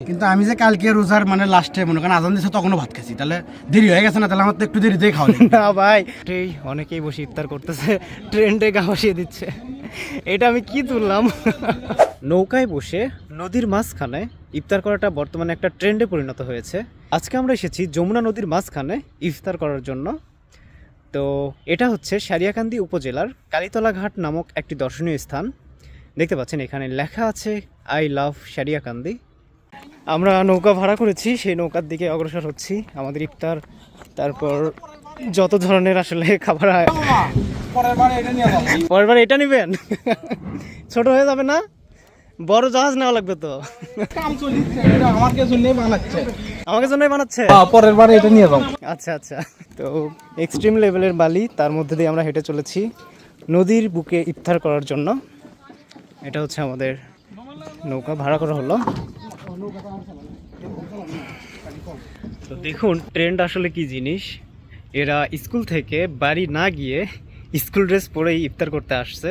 কিন্তু আমি যে কালকে রোজার মানে লাস্টে মনে করেন আজান দিচ্ছে তখনও ভাত খাইছি, তাহলে দেরি হয়ে গেছে না? তাহলে আমার তো একটু দেরিতেই খাওয়া লাগে। না ভাই, অনেকেই বসে ইফতার করতেছে, ট্রেন্ডে গা বসিয়ে দিচ্ছে। এটা আমি কি তুললাম? নৌকায় বসে নদীর মাঝখানে ইফতার করাটা বর্তমানে একটা ট্রেন্ডে পরিণত হয়েছে। আজকে আমরা এসেছি যমুনা নদীর মাঝখানে ইফতার করার জন্য। তো এটা হচ্ছে সারিয়াকান্দি উপজেলার কালীতলা ঘাট নামক একটি দর্শনীয় স্থান। দেখতে পাচ্ছেন এখানে লেখা আছে আই লাভ সারিয়াকান্দি। আমরা নৌকা ভাড়া করেছি, সেই নৌকার দিকে অগ্রসর হচ্ছি। আমাদের ইফতার, তারপর যত ধরনের আসলে খাবার। পরের বার এটা নেবেন? ছোট হয়ে যাবে না? বড় জাহাজ নেওয়া লাগবে তো। আমাকে জন্যই বানাচ্ছে। আমাকে জন্যই বানাচ্ছে? পরের বার এটা নিয়ে যাও। আচ্ছা আচ্ছা। তো এক্সট্রিম লেভেলের বালি, তার মধ্যে দিয়ে আমরা হেঁটে চলেছি নদীর বুকে ইফতার করার জন্য। এটা হচ্ছে আমাদের নৌকা ভাড়া করা হলো। তো দেখুন ট্রেন্ড আসলে কি জিনিস। এরা স্কুল থেকে বাড়ি না গিয়ে স্কুল ড্রেস পরেই ইফতার করতে আসছে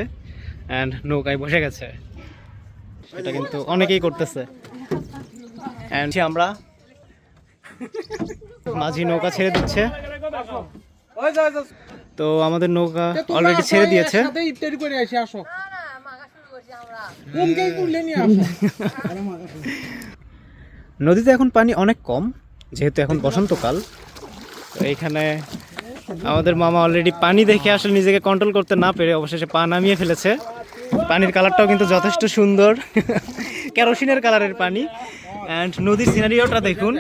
অ্যান্ড নৌকায় বসে গেছে। এটা কিন্তু অনেকেই করতেছে। অ্যান্ড আমরা মাঝি নৌকা ছেড়ে দিচ্ছে। তো আমাদের নৌকা অলরেডি ছেড়ে দিয়েছে। ইফতারি করে আসি, আসো। নদীতে এখন পানি অনেক কম, যেহেতু এখন বসন্তকাল। তো এইখানে আমাদের মামা অলরেডি পানি দেখে আসলে নিজেকে কন্ট্রোল করতে না পেরে অবশেষে পা নামিয়ে ফেলেছে। পানির কালারটাও কিন্তু যথেষ্ট সুন্দর, কেরোসিনের কালারের পানি। অ্যান্ড নদীর সিনারিওটা দেখুন,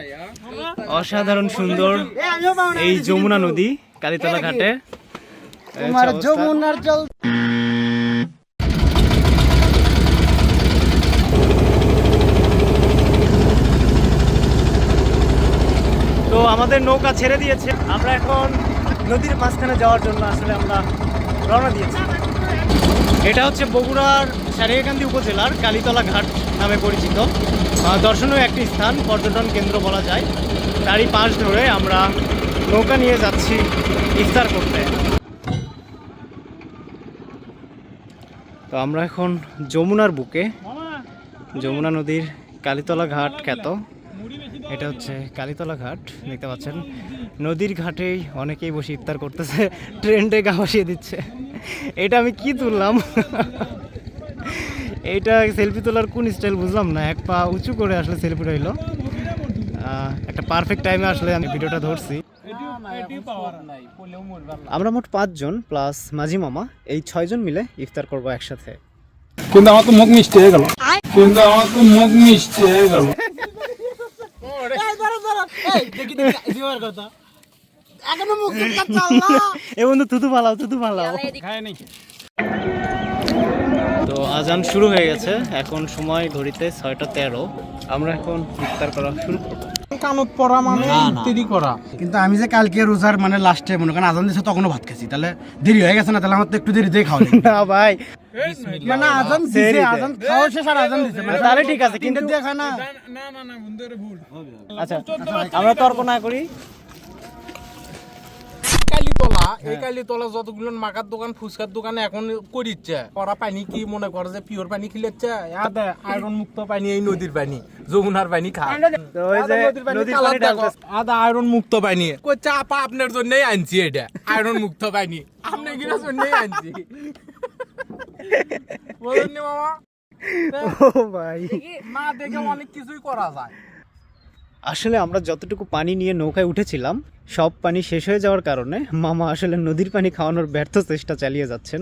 অসাধারণ সুন্দর। এই যমুনা নদী কালীতলা ঘাটে। যমুনার জল। তো আমাদের নৌকা ছেড়ে দিয়েছে, আমরা এখন নদীর মাঝখানে যাওয়ার জন্য আসলে আমরা রওনা দিয়েছি। এটা হচ্ছে বগুড়ার সারিয়াকান্দি উপজেলার কালীতলা ঘাট নামে পরিচিত দর্শনীয় একটি স্থান, পর্যটন কেন্দ্র বলা যায়। তারই পাশ ধরে আমরা নৌকা নিয়ে যাচ্ছি ইফতার করতে। তো আমরা এখন যমুনার বুকে, যমুনা নদীর কালীতলা ঘাট খ্যাত। এটা হচ্ছে কালীতলা ঘাট, দেখতে পাচ্ছেন। নদীর ঘাটেই অনেকেই বসে ইফতার করতেছে, ট্রেন্ডে গা বসিয়ে দিচ্ছে। এটা আমি কি তুললাম? এইটা সেলফি তোলার কোন স্টাইল বুঝলাম না। এক পা উঁচু করে আসলে সেলফি রইল। একটা পারফেক্ট টাইমে আসলে আমি ভিডিওটা ধরছি। আমরা মোট 5 জন প্লাস মাঝি মামা, এই 6 জন মিলে ইফতার করবো একসাথে। কিন্তু আমার তো মুখ মিষ্টি হয়ে গেল। এ বন্ধু তুতু পালাও, তুতু পালাও। তো আজান শুরু হয়ে গেছে, এখন সময় ঘড়িতে 6:13। আমরা এখন ইফতার করা শুরু করবো। কানত পড়া মানে ইফতারি করা। কিন্তু আমি যে কালকে রোজার মানে লাস্টে মনে করেন আজান দিচ্ছে তখনও ভাত খাইছি, তাহলে দেরি হয়ে গেছে না? তাহলে আমার তো একটু দেরিতেই খাওয়া লাগে। না ভাই, না আজান দিছে, আজান খাওয়া শেষ আর আজান দিছে, মানে তাহলে ঠিক আছে। কিন্তু দেখা না। না বন্ধুরে ভুল। আচ্ছা, আমরা তর্ক না করি। এই কালীতলা যতগুলো মাকার দোকান, ফুচকার দোকানে এখন করিচ্ছে। ওরা পানি কি মনে করে যে পিওর পানি খিলেচ্ছে? আয়রন মুক্ত পানি, এই নদীর পানি, যমুনার পানি খায়। তো ওই যে নদীর পানি ঢালতেছে। আদা আয়রন মুক্ত পানি কইছে, আপা আপনার জন্যই আনছি এটা আয়রন মুক্ত পানি, আপনার কিনার জন্যই আনছি। বলেন নি মামা? ও ভাই, না দেখে অনেক কিছুই করা যায়। আসলে আমরা যতটুকু পানি নিয়ে নৌকায় উঠেছিলাম, সব পানি শেষ হয়ে যাওয়ার কারণে মামা আসলে নদীর পানি খাওয়ানোর ব্যর্থ চেষ্টা চালিয়ে যাচ্ছেন।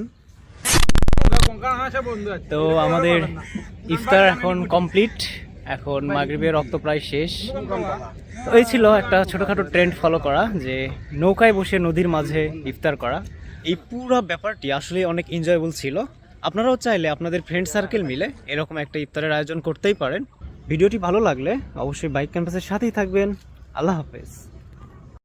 তো আমাদের ইফতার এখন কমপ্লিট। এখন মাগরিবের রক্ত প্রায় শেষ। ওই ছিল একটা ছোটোখাটো ট্রেন্ড ফলো করা, যে নৌকায় বসে নদীর মাঝে ইফতার করা। এই পুরো ব্যাপারটি আসলে অনেক এনজয়েবল ছিল। আপনারাও চাইলে আপনাদের ফ্রেন্ড সার্কেল মিলে এরকম একটা ইফতারের আয়োজন করতেই পারেন। ভিডিওটি ভালো লাগলে অবশ্যই বাইক ক্যাম্পাসের সাথেই থাকবেন। আল্লাহ হাফেজ।